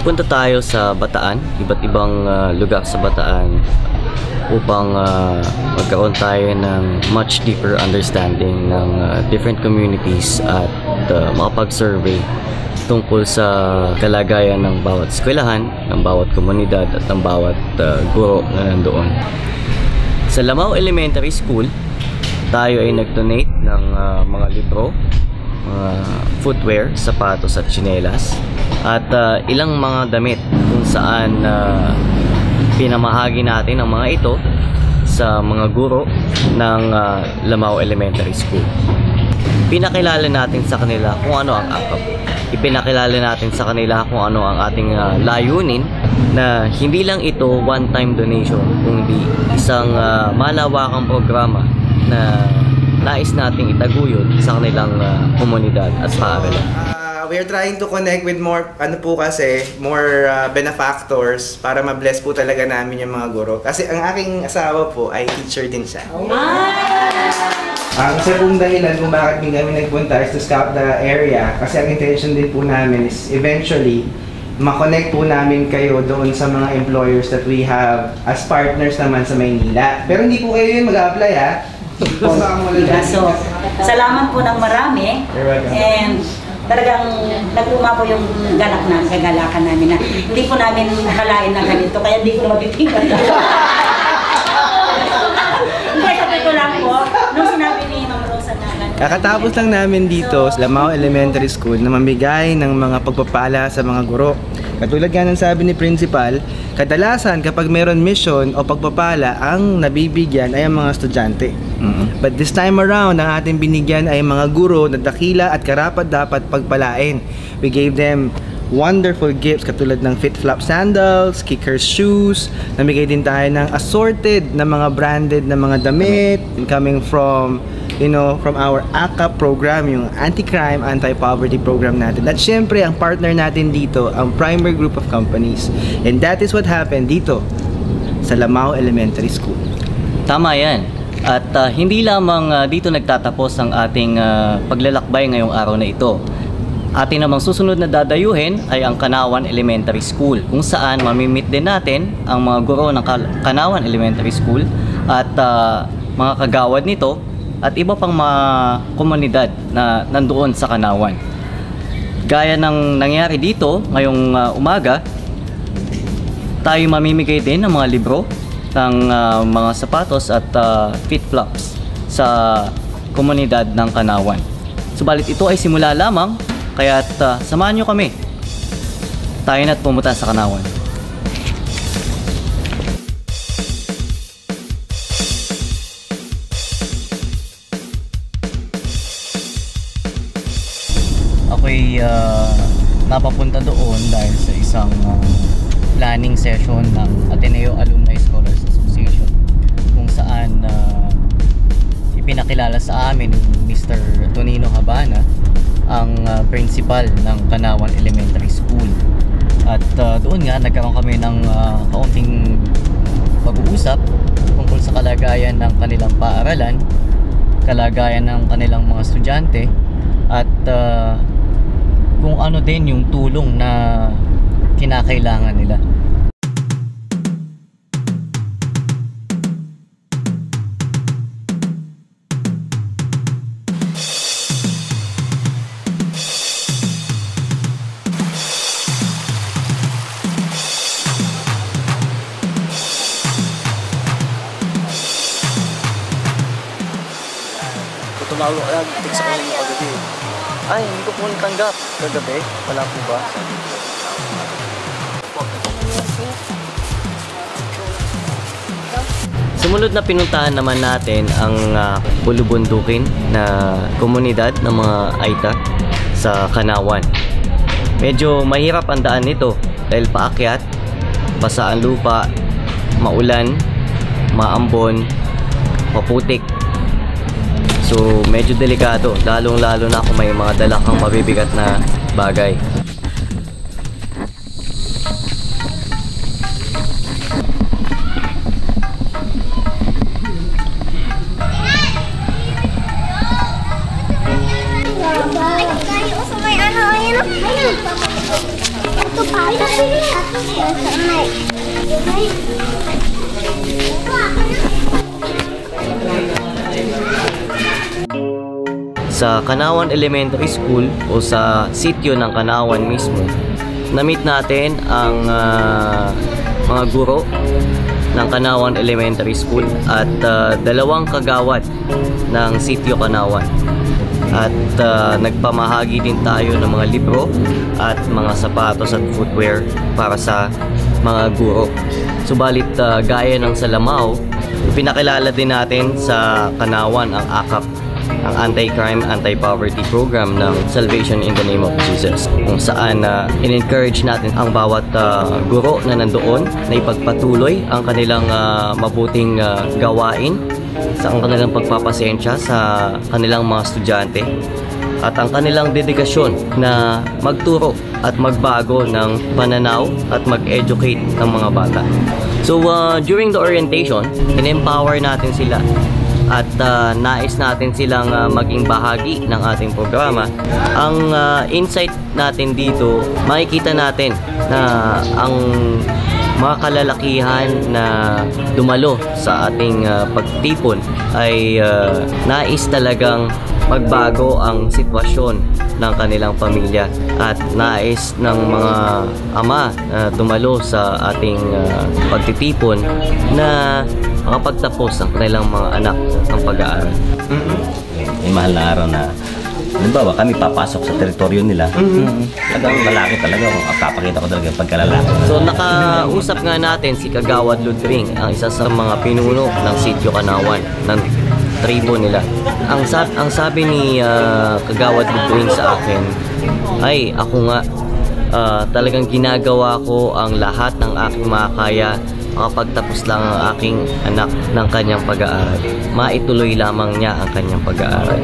Nagpunta tayo sa Bataan, iba't ibang lugar sa Bataan upang magkaroon tayo ng much deeper understanding ng different communities at makapag-survey tungkol sa kalagayan ng bawat eskwelahan, ng bawat komunidad at ng bawat guro na nandoon. Sa Lamao Elementary School, tayo ay nag-donate ng mga libro, mga footwear, sapatos at tsinelas at ilang mga damit kung saan pinamahagi natin ang mga ito sa mga guro ng Lamao Elementary School. Pinakilala natin sa kanila kung ano ang AKAP. Ipinakilala natin sa kanila kung ano ang ating layunin, na hindi lang ito one-time donation, kundi isang malawakang programa na nais nating itaguyod sa kanilang komunidad at paaralan. We are trying to connect with more, more benefactors para ma-bless po talaga namin yung mga guro. Kasi ang aking asawa po ay teacher din siya. Ang isa pong dahilan kung bakit kami nagpunta is to scout the area. Kasi ang intention din po namin is eventually ma-connect po namin kayo doon sa mga employers that we have as partners naman sa Maynila. Pero hindi po kayo yung mag-a-apply ha. So, salamat po ng marami. And talagang nag-uma po yung kagalakan namin na hindi po namin nakalain na ganito, kaya hindi ko na mapipingan. Hindi, sabi ko lang po, nung sinabi ni Ma'am Rosa na kakatapos lang namin dito sa Lamao Elementary School na mamigay ng mga pagpapala sa mga guro. Katulad nga ng sabi ni Principal, kadalasan kapag mayroon mission o pagpapala, ang nabibigyan ay ang mga estudyante. But this time around, ang ating binigyan ay mga guro na dakila at karapat-dapat pagpalain. We gave them wonderful gifts katulad ng fit-flop sandals, kickers shoes. Namigay din tayo ng assorted na mga branded na mga damit coming from from our AKAP program, yung Anti-Crime, Anti-Poverty program natin. At syempre, ang partner natin dito, ang Primer Group of Companies. And that is what happened dito sa Lamao Elementary School. Tama yan. At hindi lamang dito nagtatapos ang ating paglalakbay ngayong araw na ito. Ating namang susunod na dadayuhin ay ang Kanawan Elementary School, kung saan mamimit din natin ang mga guro ng Kanawan Elementary School at mga kagawad nito at iba pang mga komunidad na nandoon sa Kanawan. Gaya ng nangyari dito ngayong umaga, tayo mamimigay din ng mga libro, ng mga sapatos at fit-flops sa komunidad ng Kanawan. Subalit ito ay simula lamang, kaya't samahan nyo kami. Tayo na't pumunta sa Kanawan. Ako'y napapunta doon dahil sa isang planning session ng Ateneo Alumni Scholars Association, kung saan ipinakilala sa amin ni Mr. Tonino Habana, ang principal ng Kanawan Elementary School. At doon nga nagkaroon kami ng kaunting pag-uusap tungkol sa kalagayan ng kanilang paaralan, kalagayan ng kanilang mga estudyante, at kung ano din yung tulong na kinakailangan nila. Tumawag ka lang, text ako ng kagabi. Ay, hindi ko po natanggap. Kagabi? Wala po ba? Sumunod na pinuntahan naman natin ang bulubundukin na komunidad ng mga Aita sa Kanawan. Medyo mahirap ang daan nito dahil paakyat, basa ang lupa, maulan, maambon, maputik. So medyo delikado, lalong-lalo na kung may mga dala kang mabibigat na bagay. Ito pa. sa Kanawan Elementary School o sa sitio ng Kanawan mismo, na-meet natin ang mga guro ng Kanawan Elementary School at dalawang kagawad ng sitio Kanawan. At nagpamahagi din tayo ng mga libro at mga sapatos at footwear para sa mga guro. Subalit gaya ng sa Lamao, pinakilala din natin sa Kanawan ang AKAP, ang Anti-Crime, Anti-Poverty Program ng Salvation in the Name of Jesus, kung saan in-encourage natin ang bawat guro na nandoon na ipagpatuloy ang kanilang mabuting gawain sa kanilang pagpapasensya sa kanilang mga estudyante at ang kanilang dedikasyon na magturo at magbago ng pananaw at mag-educate ng mga bata. So during the orientation, in-empower natin sila at nais natin silang maging bahagi ng ating programa. Ang insight natin dito, makikita natin na ang mga kalalakihan na dumalo sa ating pagtipon ay nais talagang magbago ang sitwasyon ng kanilang pamilya at nais ng mga ama na dumalo sa ating pagtitipon na makapagtapos ang kanilang mga anak ng pag-aaral. May mahal na araw na halimbawa kami papasok sa teritoryo nila. Talagang lalaki talaga, papakita ko talaga yung pagkalalaki. So nakausap nga natin si Kagawad Ludring, ang isa sa mga pinuno ng sitio Kanawan, ng tribo nila. Ang sabi ni Kagawad Ludring sa akin ay ako nga talagang ginagawa ko ang lahat ng aking makakaya makapagtapos lang ang aking anak ng kanyang pag-aaral. Maituloy lamang niya ang kanyang pag-aaral.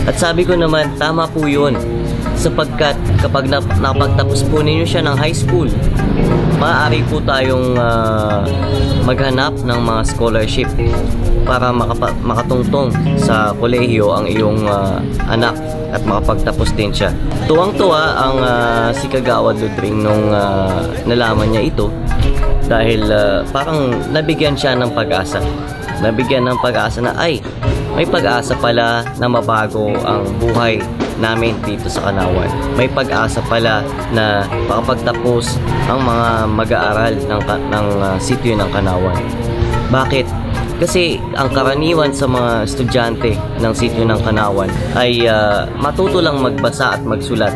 At sabi ko naman, tama po yun. Sapagkat kapag napagtapos po ninyo siya ng high school, maaari po tayong maghanap ng mga scholarship para makatungtong sa kolehiyo ang iyong anak at makapagtapos din siya. Tuwang-tuwa ang si Kagawad Ludring nung nalaman niya ito dahil parang nabigyan siya ng pag-asa. Nabigyan ng pag-asa na ay, may pag-asa pala na mabago ang buhay namin dito sa Kanawan. May pag-asa pala na makapagtapos ang mga mag-aaral ng sitio ng Kanawan. Bakit? Kasi ang karaniwan sa mga estudyante ng sitio ng Kanawan ay matuto lang magbasa at magsulat.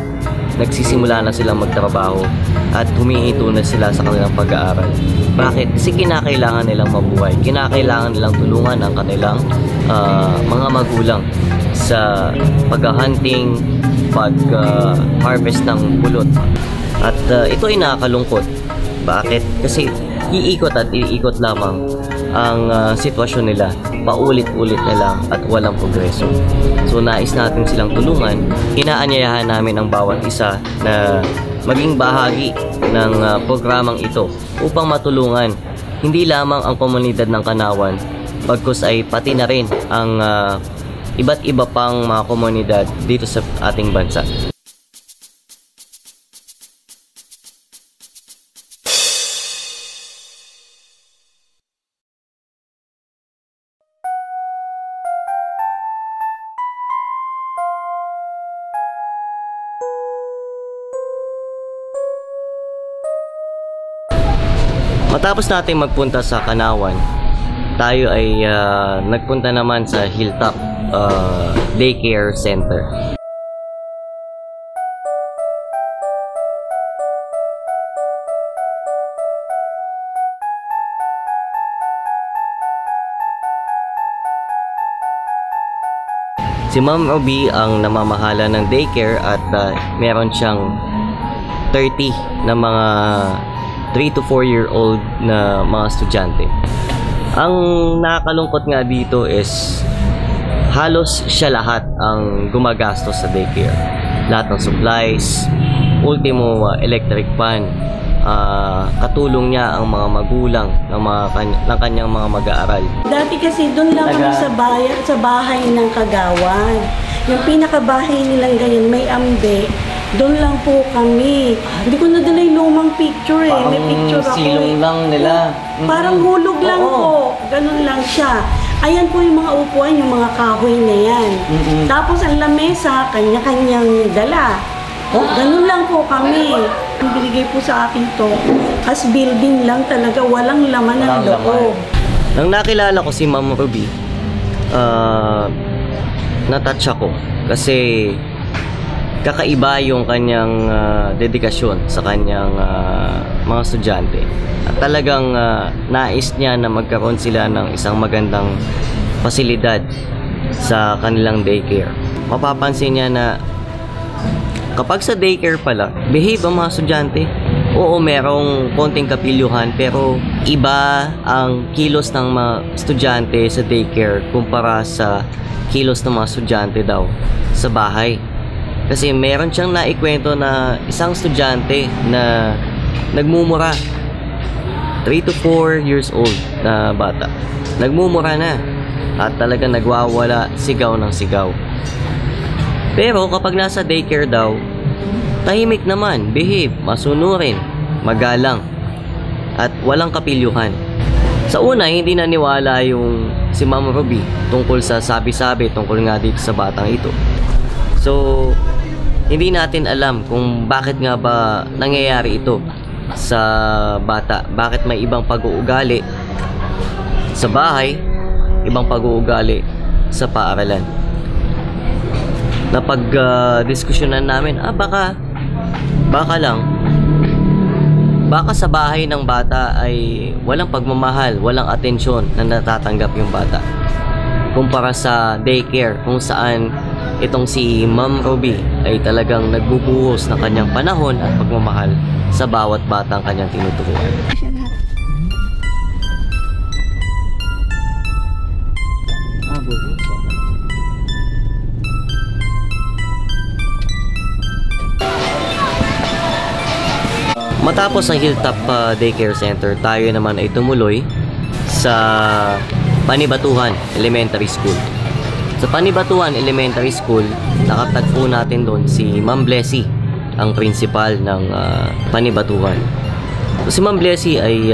Nagsisimula na silang magtrabaho at humihinto na sila sa kanilang pag-aaral. Bakit? Kasi kinakailangan nilang mabuhay. Kinakailangan nilang tulungan ang kanilang mga magulang sa paghahunting, pag-harvest ng pulot. At ito ay nakakalungkot. Bakit? Kasi iikot at iikot lamang ang sitwasyon nila. Paulit-ulit na lang at walang progreso. So nais natin silang tulungan. Inaanyayahan namin ang bawat isa na maging bahagi ng programang ito upang matulungan hindi lamang ang komunidad ng Kanawan, bagkus ay pati na rin ang iba't iba pang mga komunidad dito sa ating bansa. Matapos natin magpunta sa Kanawan, tayo ay nagpunta naman sa Hilltop Daycare Center. Si Ma'am Ruby ang namamahala ng daycare at meron siyang 30 na mga 3 to 4 year old na mga estudyante. Ang nakakalungkot nga dito is halos siya lahat ang gumagastos sa daycare. Lahat ng supplies, ultimo electric fan, katulong niya ang mga magulang ng kanyang mga mag-aaral. Dati kasi doon lang kami sa bahay ng Kagawad. Yung pinakabahay nilang ganyan, may ambe. Doon lang po kami. Hindi ko nadala yung lumang picture eh. May picture ako. Silong lang nila. Parang hulog lang po. Ganun lang siya. Ayan po yung mga upuan, yung mga kahoy na yan. Tapos ang lamesa, kanya-kanyang dala. Ganun lang po kami. Ang binigay po sa akin to, as building lang talaga, walang laman ng loob. Nang nakilala ko si Ma'am Ruby, natouch ako kasi kakaiba yung kanyang dedikasyon sa kanyang mga estudyante. At talagang nais niya na magkaroon sila ng isang magandang pasilidad sa kanilang daycare. Mapapansin niya na kapag sa daycare pala, behave ang mga estudyante. Oo, merong konting kapilyuhan pero iba ang kilos ng mga estudyante sa daycare kumpara sa kilos ng mga estudyante daw sa bahay. Kasi meron siyang naikwento na isang estudyante na nagmumura. 3 to 4 years old na bata. Nagmumura na at talaga nagwawala sigaw ng sigaw. Pero kapag nasa daycare daw, tahimik naman, behave, masunurin, magalang, at walang kapilyuhan. Sa una, hindi naniwala yung si Ma'am Ruby tungkol sa sabi-sabi tungkol nga dito sa batang ito. So, hindi natin alam kung bakit nga ba nangyayari ito sa bata. Bakit may ibang pag-uugali sa bahay, ibang pag-uugali sa paaralan. Napag-diskusyonan namin, baka sa bahay ng bata ay walang pagmamahal, walang atensyon na natatanggap yung bata. Kumpara sa daycare kung saan itong si Ma'am Ruby ay talagang nagbubuhos ng kanyang panahon at pagmamahal sa bawat batang kanyang tinuturuan. Matapos ang Hilltop Daycare Center, tayo naman ay tumuloy sa Panibatuhan Elementary School. Sa Panibatuhan Elementary School, nakatagpo natin doon si Ma'am Blessy, ang principal ng Panibatuhan. So, si Ma'am Blessy ay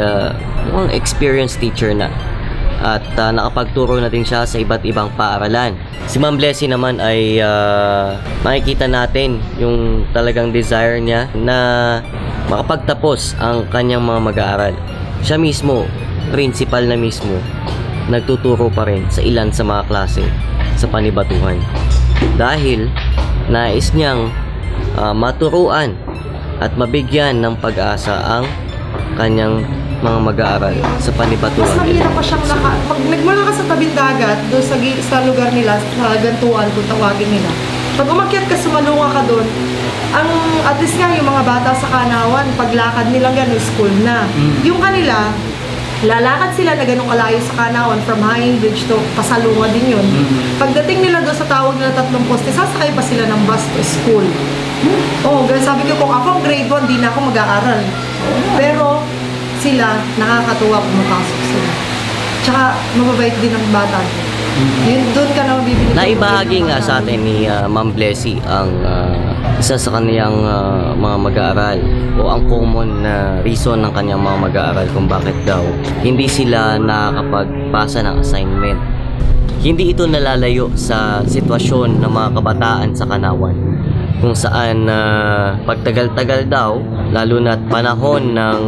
mukhang experienced teacher na at nakapagturo na din siya sa iba't ibang paaralan. Si Ma'am Blessy naman ay makikita natin yung talagang desire niya na makapagtapos ang kanyang mga mag-aaral. Siya mismo, principal na mismo, nagtuturo pa rin sa ilan sa mga klase sa Panibatuhan. Dahil nais niyang maturuan at mabigyan ng pag-asa ang kanyang mga mag-aaral sa Panibatuhan. Mas mahirap pa siyang pag nagmula ka sa tabing dagat, doon sa lugar nila, sa Gantuan, kung tawagin nila. Pag umakyat ka, sumalunga ka doon, at least nga yung mga bata sa Kanawan, paglakad nilang gano'n, school na. Yung kanila, lalakad sila na gano'ng kalayo sa Kanawan from Hanging Bridge to Pasalunga din yun. Pagdating nila doon sa tawag nila 3 poste, sasakay pa sila ng bus to school. Ganun sabi ko, kung ako grade 1, di na ako mag-aaral. Pero sila, nakakatuwa pumapasok sila. Tsaka mababait din ang bata. Yun, doon ka na mabibili. Naibahagi nga sa atin ni Ma'am Blessy ang isa sa kaniyang mga mag-aaral o ang common na reason ng kanyang mga mag-aaral kung bakit daw hindi sila nakakapagpasa ng assignment. Hindi ito nalalayo sa sitwasyon ng mga kabataan sa Kanawan kung saan pagtagal-tagal daw, lalo na't panahon ng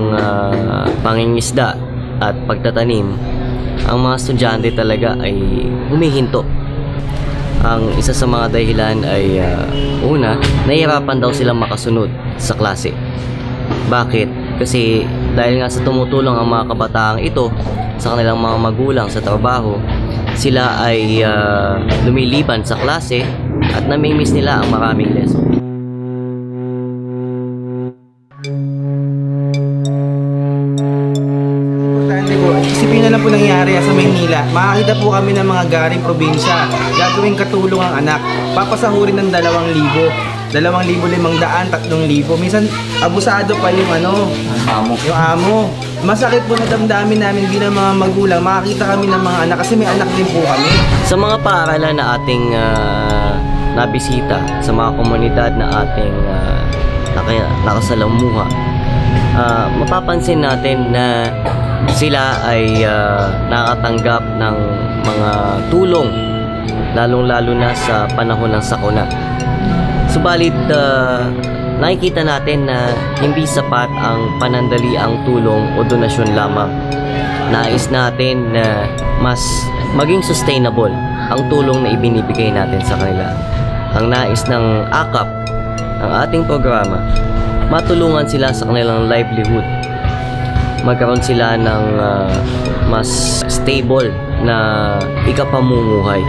pangingisda at pagtatanim, ang mga estudyante talaga ay humihinto. Ang isa sa mga dahilan ay una, nahihirapan daw silang makasunod sa klase. Bakit? Kasi dahil nga sa tumutulong ang mga kabataang ito sa kanilang mga magulang sa trabaho, sila ay lumiliban sa klase at namimiss nila ang maraming lesson. Isipin na lang po nangyari sa Maynila. Makakita po kami ng mga garing probinsya. Gagawing katulong ang anak. Papasahurin ng 2,000. 2,500, 3,000. Minsan abusado pa yung yung amo. Masakit po na damdamin namin bilang mga magulang. Makakita kami ng mga anak kasi may anak din po kami. Sa mga paaralan na ating nabisita, sa mga komunidad na ating nakasalamuha, mapapansin natin na sila ay nakatanggap ng mga tulong, lalong-lalo na sa panahon ng sakuna. Subalit, nakikita natin na hindi sapat ang panandaliang tulong o donasyon lamang. Nais natin na mas maging sustainable ang tulong na ibinibigay natin sa kanila. Ang nais ng AKAP, ang ating programa, matulungan sila sa kanilang livelihood. Magkaroon sila ng mas stable na ikapamumuhay.